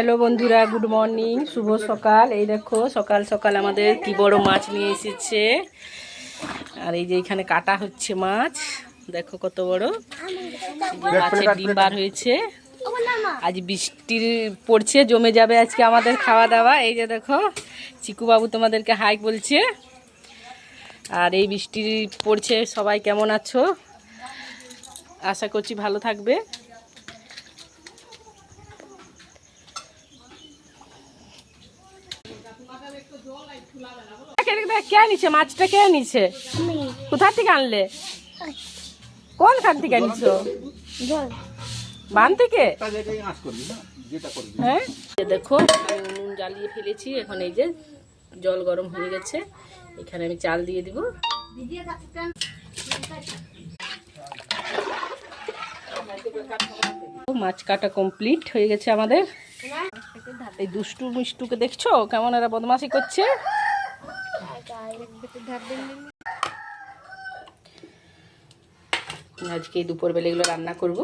Hello বন্ধুরা, good morning, শুভ সকাল। এই দেখো সকাল সকাল আমাদের কি বড় মাছ নিয়ে এসেছে। আর এই যে এখানে কাটা হচ্ছে মাছ, দেখো কত বড়। মাছের ডিম বার হয়েছে। আজ বৃষ্টি পড়ছে, জমে যাবে আজকে আমাদের খাওয়া দাওয়া। এই যে দেখো চিকু বাবু তোমাদেরকে হাই বলছে। আর এই বৃষ্টি পড়ছে, সবাই কেমন আছো? আশা করছি ভালো থাকবে। কে নিচ্ছে মাছটা? কে নিচ্ছে? কোথা থেকে আনলে? কোন খান থেকে আনছো? বান থেকে? হ্যাঁ, দেখো আমি নুন জ্বালিয়ে ফেলেছি। এখন এই যে জল গরম হয়ে গেছে, এখানে আমি চাল দিয়ে দিব। মাছ কাটা কমপ্লিট হয়ে গেছে আমাদের। এই দুষ্টু মিষ্টুকে দেখছো কেমন এরা বদমাশি করছে। আজকে দুপুরবেলা এগুলো রান্না করব।